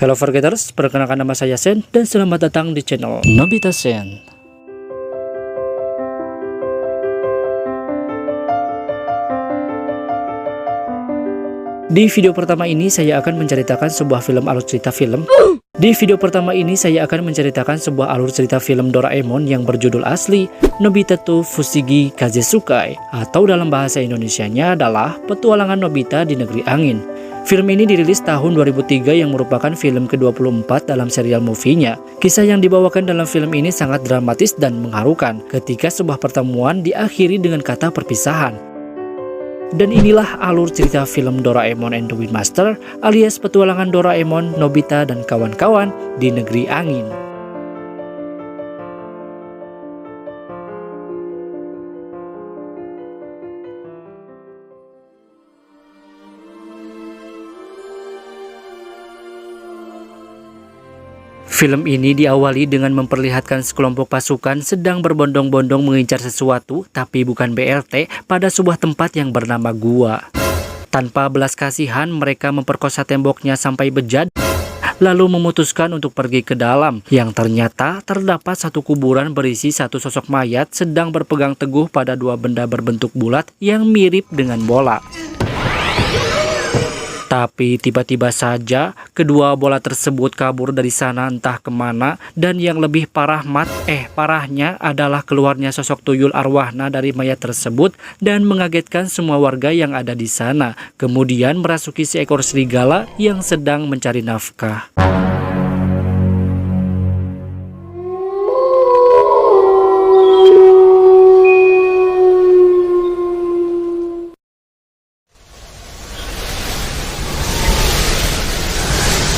Hello Forgetters, perkenalkan nama saya Sen dan selamat datang di channel Nobita Sen. Di video pertama ini saya akan menceritakan sebuah film alur cerita film. Doraemon yang berjudul asli Nobita to Fushigi Kazetsukai, atau dalam bahasa Indonesianya adalah Petualangan Nobita di Negeri Angin. Film ini dirilis tahun 2003 yang merupakan film ke-24 dalam serial movie-nya. Kisah yang dibawakan dalam film ini sangat dramatis dan mengharukan ketika sebuah pertemuan diakhiri dengan kata perpisahan. Dan inilah alur cerita film Doraemon and the Wind Master, alias Petualangan Doraemon, Nobita, dan kawan-kawan di Negeri Angin. Film ini diawali dengan memperlihatkan sekelompok pasukan sedang berbondong-bondong mengincar sesuatu, tapi bukan BRT, pada sebuah tempat yang bernama gua. Tanpa belas kasihan, mereka memperkosa temboknya sampai bejat, lalu memutuskan untuk pergi ke dalam, yang ternyata terdapat satu kuburan berisi satu sosok mayat sedang berpegang teguh pada dua benda berbentuk bulat yang mirip dengan bola. Tapi tiba-tiba saja kedua bola tersebut kabur dari sana entah kemana, dan yang lebih parahnya adalah keluarnya sosok tuyul arwahna dari mayat tersebut dan mengagetkan semua warga yang ada di sana, kemudian merasuki seekor serigala yang sedang mencari nafkah.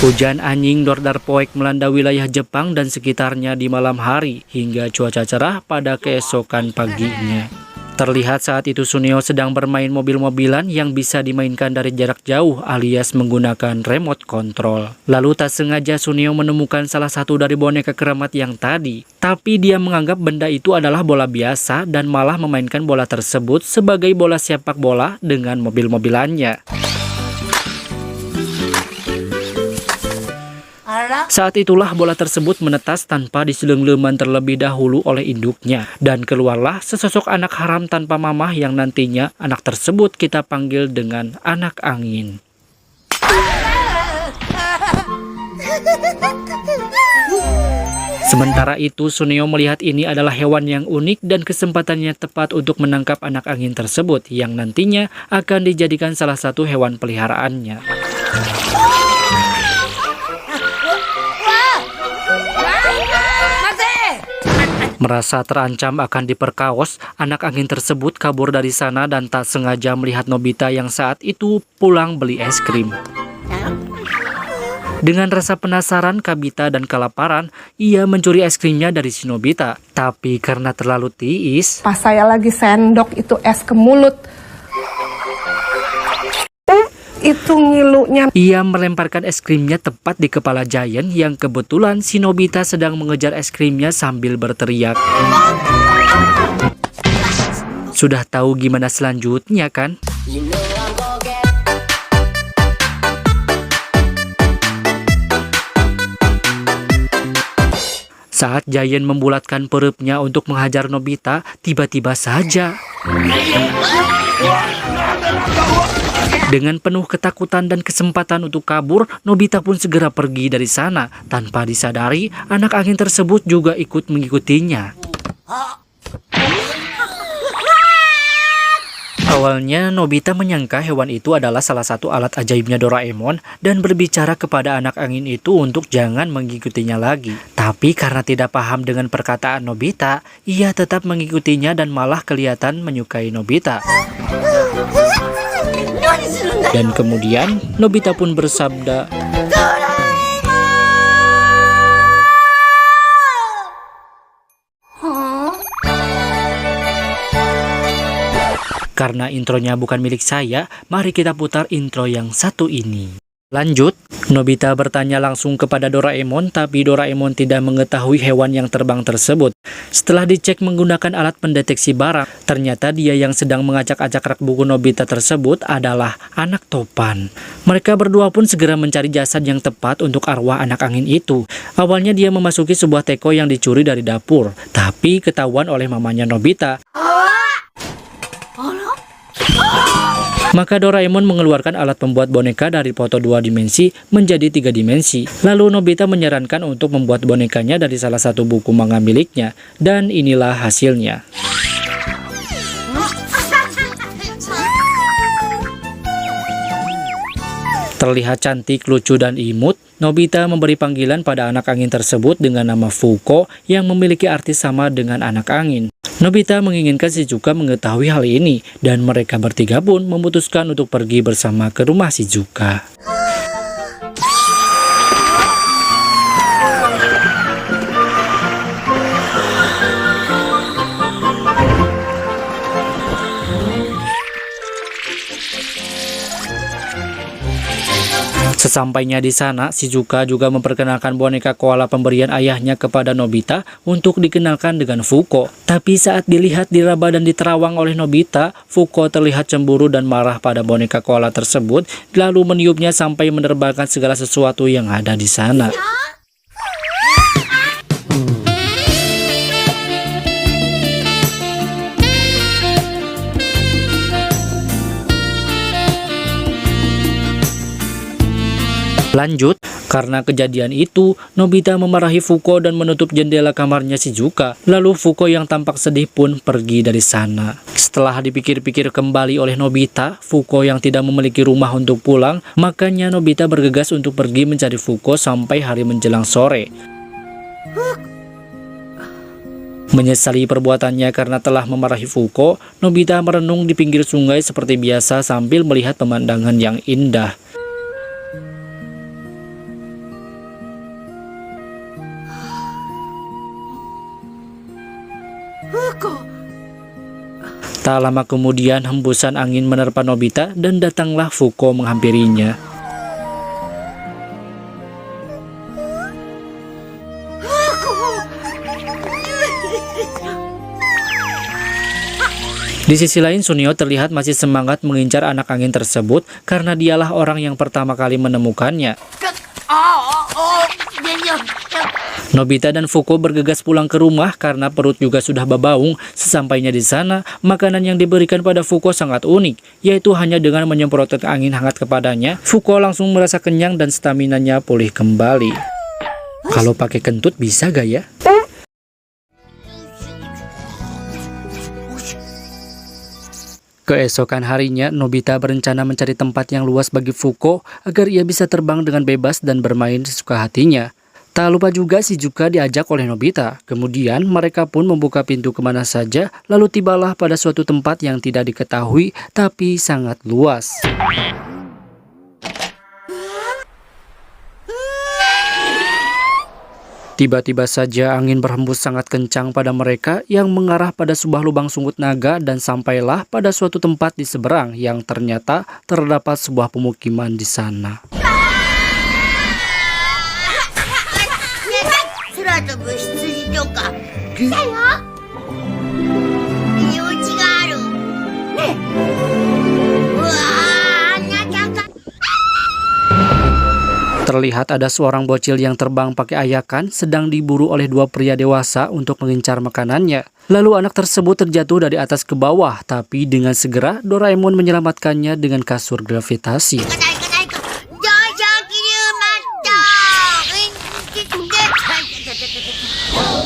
Hujan anjing dordarpoek melanda wilayah Jepang dan sekitarnya di malam hari hingga cuaca cerah pada keesokan paginya. Terlihat saat itu Suneo sedang bermain mobil-mobilan yang bisa dimainkan dari jarak jauh alias menggunakan remote control. Lalu tak sengaja Suneo menemukan salah satu dari boneka keramat yang tadi. Tapi dia menganggap benda itu adalah bola biasa dan malah memainkan bola tersebut sebagai bola sepak bola dengan mobil-mobilannya. Saat itulah bola tersebut menetas tanpa diselengleman terlebih dahulu oleh induknya, dan keluarlah sesosok anak haram tanpa mamah yang nantinya anak tersebut kita panggil dengan anak angin. Sementara itu Suneo melihat ini adalah hewan yang unik dan kesempatannya tepat untuk menangkap anak angin tersebut yang nantinya akan dijadikan salah satu hewan peliharaannya. Merasa terancam akan diperkaos, anak angin tersebut kabur dari sana dan tak sengaja melihat Nobita yang saat itu pulang beli es krim. Dengan rasa penasaran, kabita, dan kelaparan, ia mencuri es krimnya dari si Nobita. Tapi karena terlalu tiis, pas saya lagi sendok itu es ke mulut, itu ngilunya. Ia melemparkan es krimnya tepat di kepala Giant yang kebetulan si Nobita sedang mengejar es krimnya sambil berteriak. Sudah tahu gimana selanjutnya kan? Saat Giant membulatkan perutnya untuk menghajar Nobita, tiba-tiba saja dengan penuh ketakutan dan kesempatan untuk kabur, Nobita pun segera pergi dari sana. Tanpa disadari, anak angin tersebut juga ikut mengikutinya. Awalnya Nobita menyangka hewan itu adalah salah satu alat ajaibnya Doraemon dan berbicara kepada anak angin itu untuk jangan mengikutinya lagi. Tapi karena tidak paham dengan perkataan Nobita, ia tetap mengikutinya dan malah kelihatan menyukai Nobita. Dan kemudian Nobita pun bersabda, karena intronya bukan milik saya, mari kita putar intro yang satu ini. Lanjut, Nobita bertanya langsung kepada Doraemon, tapi Doraemon tidak mengetahui hewan yang terbang tersebut. Setelah dicek menggunakan alat pendeteksi barang, ternyata dia yang sedang mengacak-acak rak buku Nobita tersebut adalah anak topan. Mereka berdua pun segera mencari jasad yang tepat untuk arwah anak angin itu. Awalnya dia memasuki sebuah teko yang dicuri dari dapur, tapi ketahuan oleh mamanya Nobita. Maka Doraemon mengeluarkan alat pembuat boneka dari foto 2 dimensi menjadi 3 dimensi. Lalu Nobita menyarankan untuk membuat bonekanya dari salah satu buku manga miliknya. Dan inilah hasilnya. Terlihat cantik, lucu, dan imut, Nobita memberi panggilan pada anak angin tersebut dengan nama Fuko yang memiliki arti sama dengan anak angin. Nobita menginginkan Shizuka mengetahui hal ini dan mereka bertiga pun memutuskan untuk pergi bersama ke rumah Shizuka. Sesampainya di sana, Shizuka juga memperkenalkan boneka koala pemberian ayahnya kepada Nobita untuk dikenalkan dengan Fuko. Tapi saat dilihat diraba dan diterawang oleh Nobita, Fuko terlihat cemburu dan marah pada boneka koala tersebut, lalu meniupnya sampai menerbangkan segala sesuatu yang ada di sana. Lanjut, karena kejadian itu, Nobita memarahi Fuko dan menutup jendela kamarnya Shizuka. Lalu Fuko yang tampak sedih pun pergi dari sana. Setelah dipikir-pikir kembali oleh Nobita, Fuko yang tidak memiliki rumah untuk pulang, makanya Nobita bergegas untuk pergi mencari Fuko sampai hari menjelang sore. Menyesali perbuatannya karena telah memarahi Fuko, Nobita merenung di pinggir sungai seperti biasa sambil melihat pemandangan yang indah. Tak lama kemudian hembusan angin menerpa Nobita dan datanglah Fuko menghampirinya. Di sisi lain, Sunio terlihat masih semangat mengincar anak angin tersebut karena dialah orang yang pertama kali menemukannya. Nobita dan Fuko bergegas pulang ke rumah karena perut juga sudah babaung. Sesampainya di sana, makanan yang diberikan pada Fuko sangat unik, yaitu hanya dengan menyemprotkan angin hangat kepadanya, Fuko langsung merasa kenyang dan staminanya pulih kembali. Kalau pakai kentut bisa gak ya? Keesokan harinya, Nobita berencana mencari tempat yang luas bagi Fuko agar ia bisa terbang dengan bebas dan bermain sesuka hatinya. Tak lupa juga Shizuka diajak oleh Nobita. Kemudian mereka pun membuka pintu kemana saja, lalu tibalah pada suatu tempat yang tidak diketahui tapi sangat luas. Tiba-tiba saja angin berhembus sangat kencang pada mereka yang mengarah pada sebuah lubang sungut naga dan sampailah pada suatu tempat di seberang yang ternyata terdapat sebuah pemukiman di sana. Terlihat ada seorang bocil yang terbang pakai ayakan sedang diburu oleh dua pria dewasa untuk mengincar makanannya. Lalu anak tersebut terjatuh dari atas ke bawah, tapi dengan segera Doraemon menyelamatkannya dengan kasur gravitasi.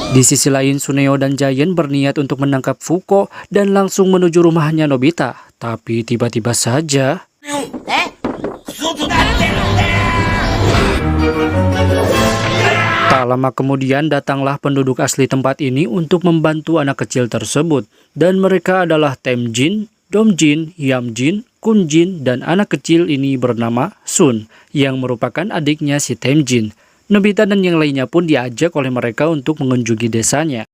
Di sisi lain, Suneo dan Giant berniat untuk menangkap Fuko dan langsung menuju rumahnya Nobita. Tapi tiba-tiba saja... Tak lama kemudian datanglah penduduk asli tempat ini untuk membantu anak kecil tersebut. Dan mereka adalah Temjin, Domjin, Hyamjin, Kunjin, dan anak kecil ini bernama Sun, yang merupakan adiknya si Temjin. Nobita dan yang lainnya pun diajak oleh mereka untuk mengunjungi desanya.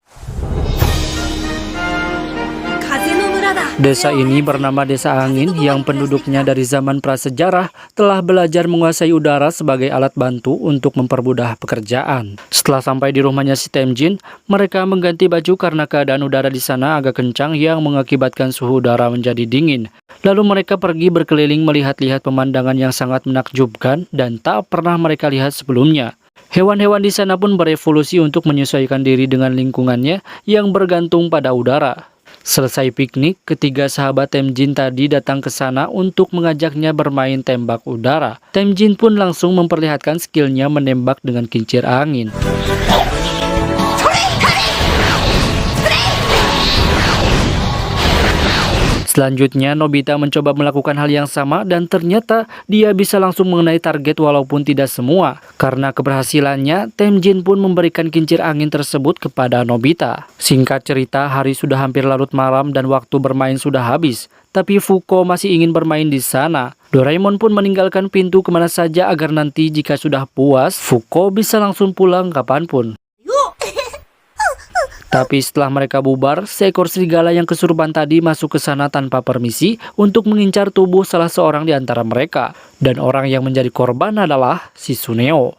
Desa ini bernama Desa Angin yang penduduknya dari zaman prasejarah telah belajar menguasai udara sebagai alat bantu untuk mempermudah pekerjaan. Setelah sampai di rumahnya si Temjin, mereka mengganti baju karena keadaan udara di sana agak kencang yang mengakibatkan suhu udara menjadi dingin. Lalu mereka pergi berkeliling melihat-lihat pemandangan yang sangat menakjubkan dan tak pernah mereka lihat sebelumnya. Hewan-hewan di sana pun berevolusi untuk menyesuaikan diri dengan lingkungannya yang bergantung pada udara. Selesai piknik, ketiga sahabat Temjin tadi datang ke sana untuk mengajaknya bermain tembak udara. Temjin pun langsung memperlihatkan skillnya menembak dengan kincir angin. Selanjutnya, Nobita mencoba melakukan hal yang sama dan ternyata dia bisa langsung mengenai target walaupun tidak semua. Karena keberhasilannya, Temjin pun memberikan kincir angin tersebut kepada Nobita. Singkat cerita, hari sudah hampir larut malam dan waktu bermain sudah habis. Tapi Fuko masih ingin bermain di sana. Doraemon pun meninggalkan pintu kemana saja agar nanti jika sudah puas, Fuko bisa langsung pulang kapanpun. Tapi setelah mereka bubar, seekor serigala yang kesurupan tadi masuk ke sana tanpa permisi untuk mengincar tubuh salah seorang di antara mereka. Dan orang yang menjadi korban adalah si Suneo.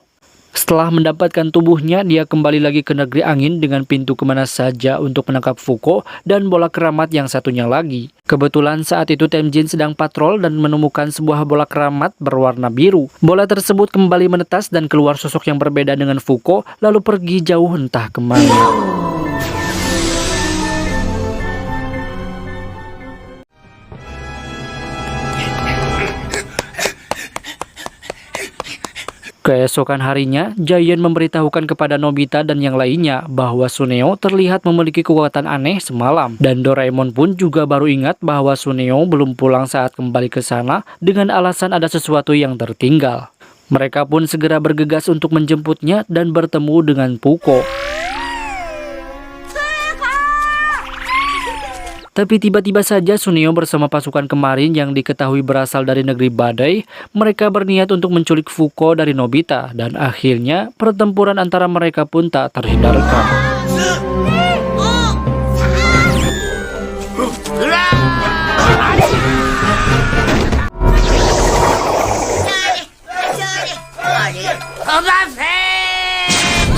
Setelah mendapatkan tubuhnya, dia kembali lagi ke negeri angin dengan pintu kemana saja untuk menangkap Fuko dan bola keramat yang satunya lagi. Kebetulan saat itu Temjin sedang patrol dan menemukan sebuah bola keramat berwarna biru. Bola tersebut kembali menetas dan keluar sosok yang berbeda dengan Fuko, lalu pergi jauh entah kemana. Keesokan harinya, Giant memberitahukan kepada Nobita dan yang lainnya bahwa Suneo terlihat memiliki kekuatan aneh semalam. Dan Doraemon pun juga baru ingat bahwa Suneo belum pulang saat kembali ke sana dengan alasan ada sesuatu yang tertinggal. Mereka pun segera bergegas untuk menjemputnya dan bertemu dengan Fuko. Tapi tiba-tiba saja Suneo bersama pasukan kemarin yang diketahui berasal dari negeri badai, mereka berniat untuk menculik Fuko dari Nobita dan akhirnya pertempuran antara mereka pun tak terhindarkan.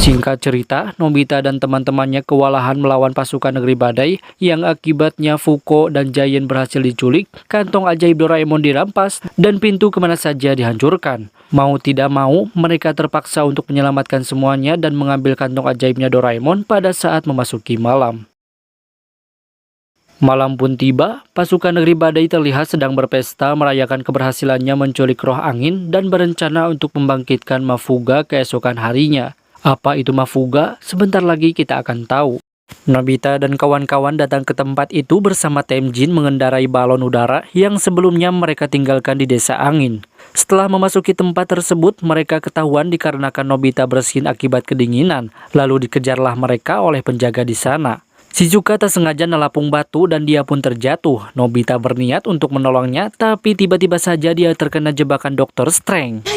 Singkat cerita, Nobita dan teman-temannya kewalahan melawan pasukan negeri badai yang akibatnya Fuko dan Giant berhasil diculik, kantong ajaib Doraemon dirampas, dan pintu kemana saja dihancurkan. Mau tidak mau, mereka terpaksa untuk menyelamatkan semuanya dan mengambil kantong ajaibnya Doraemon pada saat memasuki malam. Malam pun tiba, pasukan negeri badai terlihat sedang berpesta merayakan keberhasilannya menculik roh angin dan berencana untuk membangkitkan Mafuga keesokan harinya. Apa itu Mafuga? Sebentar lagi kita akan tahu. Nobita dan kawan-kawan datang ke tempat itu bersama Temjin mengendarai balon udara yang sebelumnya mereka tinggalkan di Desa Angin. Setelah memasuki tempat tersebut, mereka ketahuan dikarenakan Nobita bersin akibat kedinginan. Lalu dikejarlah mereka oleh penjaga di sana. Shizuka tak sengaja nelapung batu dan dia pun terjatuh. Nobita berniat untuk menolongnya, tapi tiba-tiba saja dia terkena jebakan Dr. Strange.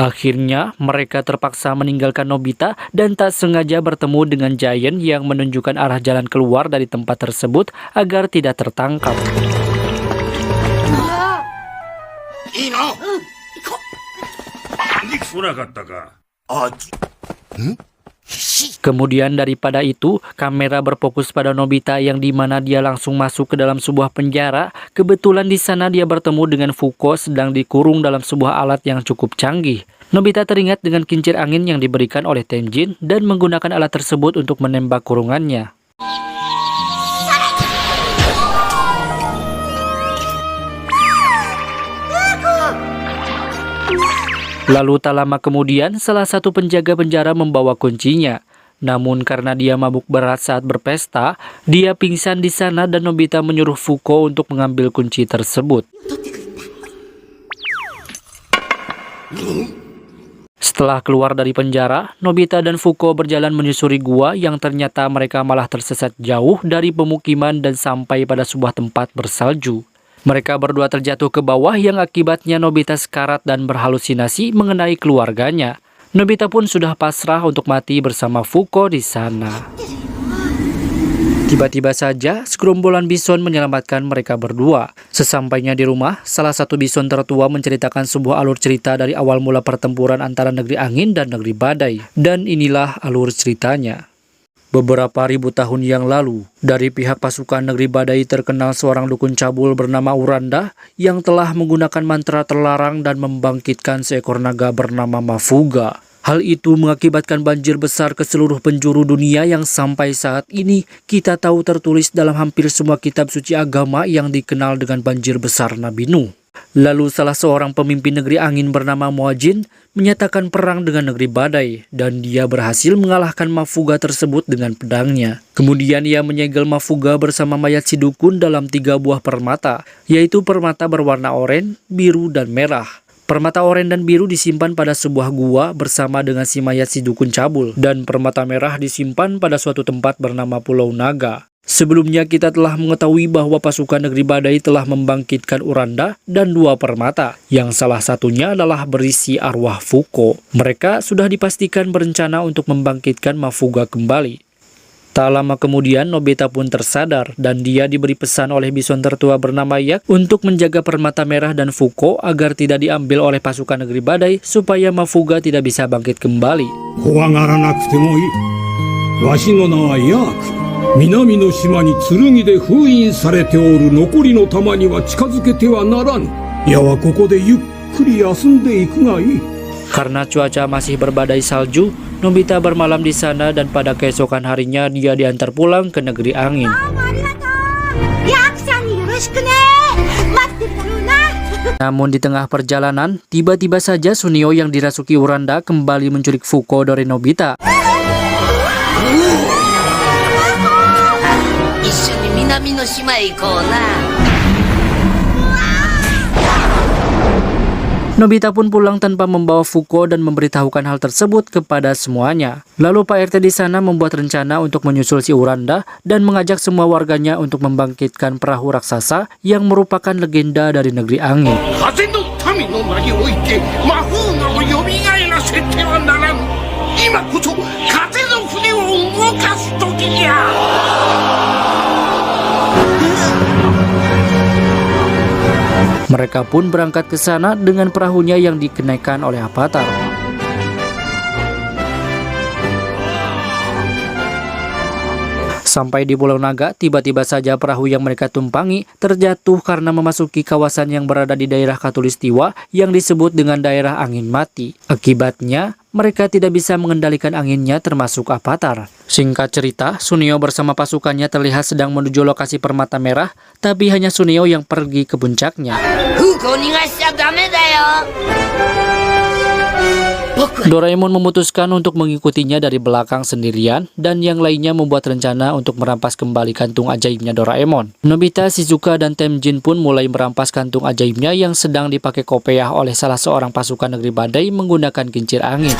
Akhirnya, mereka terpaksa meninggalkan Nobita dan tak sengaja bertemu dengan Giant yang menunjukkan arah jalan keluar dari tempat tersebut agar tidak tertangkap. Kemudian daripada itu, kamera berfokus pada Nobita yang dimana dia langsung masuk ke dalam sebuah penjara. Kebetulan di sana dia bertemu dengan Fuko sedang dikurung dalam sebuah alat yang cukup canggih. Nobita teringat dengan kincir angin yang diberikan oleh Temjin dan menggunakan alat tersebut untuk menembak kurungannya. Lalu tak lama kemudian, salah satu penjaga penjara membawa kuncinya. Namun karena dia mabuk berat saat berpesta, dia pingsan di sana dan Nobita menyuruh Fuko untuk mengambil kunci tersebut. Setelah keluar dari penjara, Nobita dan Fuko berjalan menyusuri gua yang ternyata mereka malah tersesat jauh dari pemukiman dan sampai pada sebuah tempat bersalju. Mereka berdua terjatuh ke bawah yang akibatnya Nobita sekarat dan berhalusinasi mengenai keluarganya. Nobita pun sudah pasrah untuk mati bersama Fuko di sana. Tiba-tiba saja, segerombolan bison menyelamatkan mereka berdua. Sesampainya di rumah, salah satu bison tertua menceritakan sebuah alur cerita dari awal mula pertempuran antara negeri angin dan negeri badai. Dan inilah alur ceritanya. Beberapa ribu tahun yang lalu, dari pihak pasukan negeri badai terkenal seorang dukun cabul bernama Uranda yang telah menggunakan mantra terlarang dan membangkitkan seekor naga bernama Mafuga. Hal itu mengakibatkan banjir besar ke seluruh penjuru dunia yang sampai saat ini kita tahu tertulis dalam hampir semua kitab suci agama yang dikenal dengan banjir besar Nabi Nuh. Lalu salah seorang pemimpin negeri angin bernama Muajin menyatakan perang dengan negeri badai dan dia berhasil mengalahkan Mafuga tersebut dengan pedangnya. Kemudian ia menyegel Mafuga bersama mayat si dukun dalam 3 buah permata, yaitu permata berwarna oranye, biru, dan merah. Permata oranye dan biru disimpan pada sebuah gua bersama dengan si mayat si dukun cabul, dan permata merah disimpan pada suatu tempat bernama Pulau Naga. Sebelumnya kita telah mengetahui bahwa pasukan negeri badai telah membangkitkan Uranda dan 2 permata, yang salah satunya adalah berisi arwah Fuko. Mereka sudah dipastikan berencana untuk membangkitkan Mafuga kembali. Tak lama kemudian Nobita pun tersadar dan dia diberi pesan oleh bison tertua bernama Yak untuk menjaga permata merah dan Fuko agar tidak diambil oleh pasukan negeri badai supaya Mafuga tidak bisa bangkit kembali. 怖がらなくてもいい。わしの名はヤーク。南の島に剣で封印されておる残りの玉には近づけてはならぬ。矢はここでゆっくり休んでいくがいい。 Karena cuaca masih berbadai salju, Nobita bermalam di sana dan pada keesokan harinya dia diantar pulang ke negeri angin. Namun di tengah perjalanan, tiba-tiba saja Sunio yang dirasuki Uranda kembali menculik Fuko dari Nobita. Nobita pun pulang tanpa membawa Fuko dan memberitahukan hal tersebut kepada semuanya. Lalu Pak RT di sana membuat rencana untuk menyusul si Uranda dan mengajak semua warganya untuk membangkitkan perahu raksasa yang merupakan legenda dari negeri angin. Mereka pun berangkat ke sana dengan perahunya yang dikenakan oleh Avatar. Sampai di Pulau Naga, tiba-tiba saja perahu yang mereka tumpangi terjatuh karena memasuki kawasan yang berada di daerah Khatulistiwa yang disebut dengan daerah angin mati. Akibatnya, mereka tidak bisa mengendalikan anginnya termasuk Avatar. Singkat cerita, Sunio bersama pasukannya terlihat sedang menuju lokasi permata merah, tapi hanya Sunio yang pergi ke puncaknya. Doraemon memutuskan untuk mengikutinya dari belakang sendirian dan yang lainnya membuat rencana untuk merampas kembali kantung ajaibnya Doraemon. Nobita, Shizuka, dan Temjin pun mulai merampas kantung ajaibnya yang sedang dipakai kopiah oleh salah seorang pasukan negeri badai menggunakan kincir angin.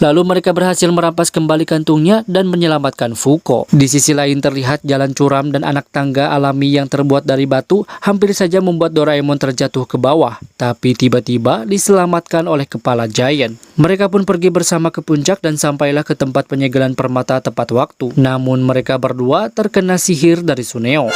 Lalu mereka berhasil merampas kembali kantungnya dan menyelamatkan Fuko. Di sisi lain terlihat jalan curam dan anak tangga alami yang terbuat dari batu hampir saja membuat Doraemon terjatuh ke bawah. Tapi tiba-tiba diselamatkan oleh kepala Giant. Mereka pun pergi bersama ke puncak dan sampailah ke tempat penyegelan permata tepat waktu. Namun mereka berdua terkena sihir dari Suneo.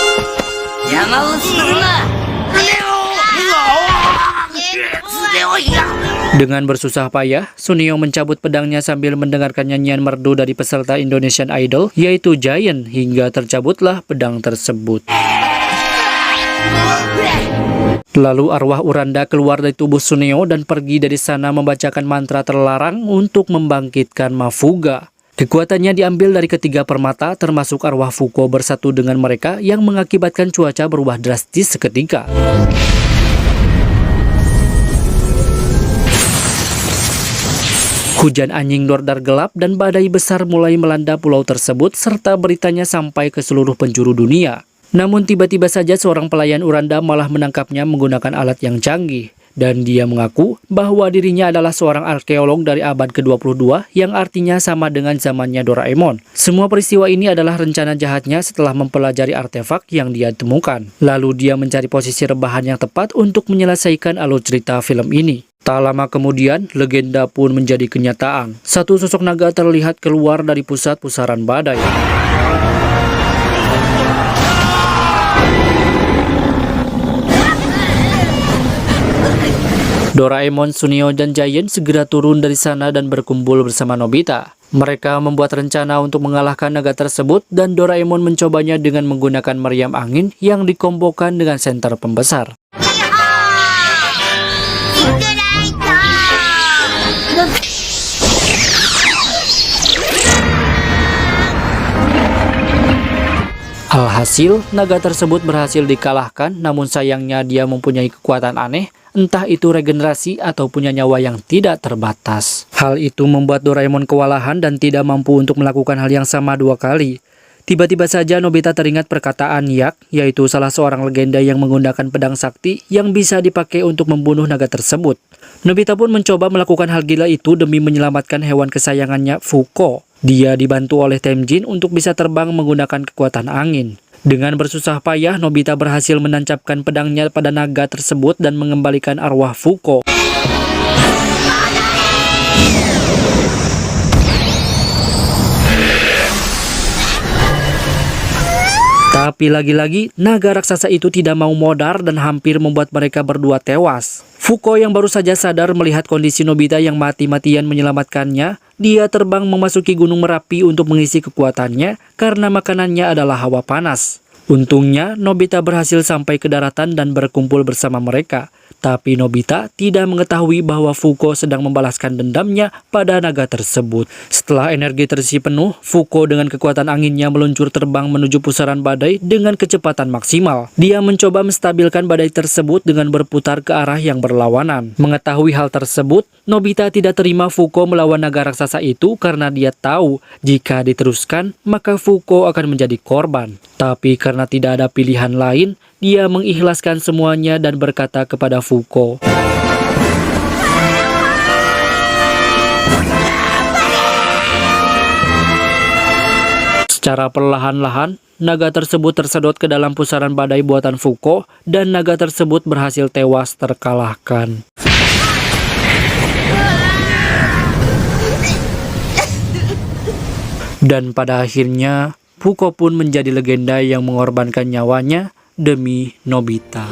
Dengan bersusah payah, Sunio mencabut pedangnya sambil mendengarkan nyanyian merdu dari peserta Indonesian Idol, yaitu Giant, hingga tercabutlah pedang tersebut. Lalu arwah Uranda keluar dari tubuh Suneo dan pergi dari sana membacakan mantra terlarang untuk membangkitkan Mafuga. Kekuatannya diambil dari ketiga permata, termasuk arwah Fuko bersatu dengan mereka yang mengakibatkan cuaca berubah drastis seketika. Hujan anjing dordar gelap dan badai besar mulai melanda pulau tersebut serta beritanya sampai ke seluruh penjuru dunia. Namun tiba-tiba saja seorang pelayan Uranda malah menangkapnya menggunakan alat yang canggih. dan dia mengaku bahwa dirinya adalah seorang arkeolog dari abad ke-22 yang artinya sama dengan zamannya Doraemon. Semua peristiwa ini adalah rencana jahatnya setelah mempelajari artefak yang dia temukan. Lalu dia mencari posisi rebahan yang tepat untuk menyelesaikan alur cerita film ini. Tak lama kemudian, legenda pun menjadi kenyataan. Satu sosok naga terlihat keluar dari pusat pusaran badai. Doraemon, Suneo, dan Giant segera turun dari sana dan berkumpul bersama Nobita. Mereka membuat rencana untuk mengalahkan naga tersebut dan Doraemon mencobanya dengan menggunakan meriam angin yang dikombokan dengan senter pembesar. Alhasil, naga tersebut berhasil dikalahkan, namun sayangnya dia mempunyai kekuatan aneh, entah itu regenerasi atau punya nyawa yang tidak terbatas. Hal itu membuat Doraemon kewalahan dan tidak mampu untuk melakukan hal yang sama dua kali. Tiba-tiba saja Nobita teringat perkataan Yak, yaitu salah seorang legenda yang menggunakan pedang sakti yang bisa dipakai untuk membunuh naga tersebut. Nobita pun mencoba melakukan hal gila itu demi menyelamatkan hewan kesayangannya, Fuko. Dia dibantu oleh Temjin untuk bisa terbang menggunakan kekuatan angin. Dengan bersusah payah, Nobita berhasil menancapkan pedangnya pada naga tersebut dan mengembalikan arwah Fuko. Tapi lagi-lagi, naga raksasa itu tidak mau modar dan hampir membuat mereka berdua tewas. Fuko yang baru saja sadar melihat kondisi Nobita yang mati-matian menyelamatkannya, dia terbang memasuki Gunung Merapi untuk mengisi kekuatannya karena makanannya adalah hawa panas. Untungnya, Nobita berhasil sampai ke daratan dan berkumpul bersama mereka. Tapi Nobita tidak mengetahui bahwa Fuko sedang membalaskan dendamnya pada naga tersebut. Setelah energi terisi penuh, Fuko dengan kekuatan anginnya meluncur terbang menuju pusaran badai dengan kecepatan maksimal. Dia mencoba menstabilkan badai tersebut dengan berputar ke arah yang berlawanan. Mengetahui hal tersebut, Nobita tidak terima Fuko melawan naga raksasa itu karena dia tahu jika diteruskan, maka Fuko akan menjadi korban. Tapi karena tidak ada pilihan lain, dia mengikhlaskan semuanya dan berkata kepada Fuko, secara perlahan-lahan, naga tersebut tersedot ke dalam pusaran badai buatan Fuko dan naga tersebut berhasil tewas terkalahkan. Dan pada akhirnya, Fuko pun menjadi legenda yang mengorbankan nyawanya demi Nobita.